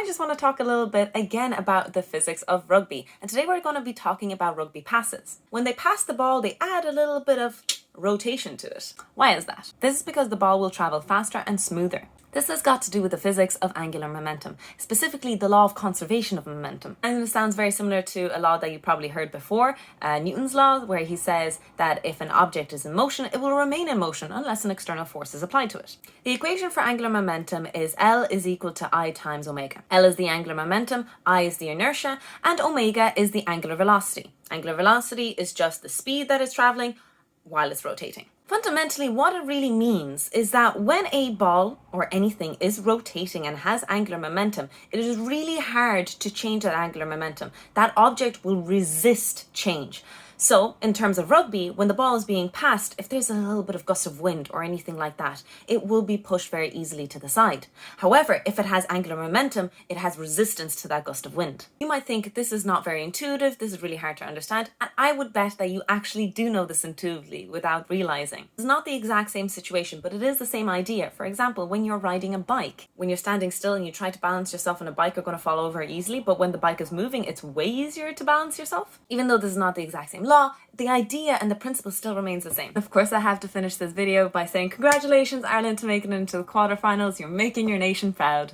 just want to talk a little bit again about the physics of rugby. And today we're going to be talking about rugby passes. When they pass the ball, they add a little bit of rotation to it. Why is that? This is because the ball will travel faster and smoother. This has got to do with the physics of angular momentum, specifically the law of conservation of momentum. And it sounds very similar to a law that you probably heard before, Newton's law, where he says that if an object is in motion, it will remain in motion unless an external force is applied to it. The equation for angular momentum is L is equal to I times omega. L is the angular momentum, I is the inertia, and omega is the angular velocity. Angular velocity is just the speed that it's traveling while it's rotating. Fundamentally, what it really means is that when a ball or anything is rotating and has angular momentum, it is really hard to change that angular momentum. That object will resist change. So, in terms of rugby, when the ball is being passed, if there's a little bit of gust of wind or anything like that, it will be pushed very easily to the side. However, if it has angular momentum, it has resistance to that gust of wind. You might think this is not very intuitive, this is really hard to understand, and I would bet that you actually do know this intuitively without realizing. It's not the exact same situation, but it is the same idea. For example, when you're riding a bike, when you're standing still and you try to balance yourself on a bike, you're going to fall over easily, but when the bike is moving, it's way easier to balance yourself. Even though this is not the exact same law, the idea and the principle still remains the same. Of course, I have to finish this video by saying congratulations, Ireland, to making it into the quarterfinals. You're making your nation proud.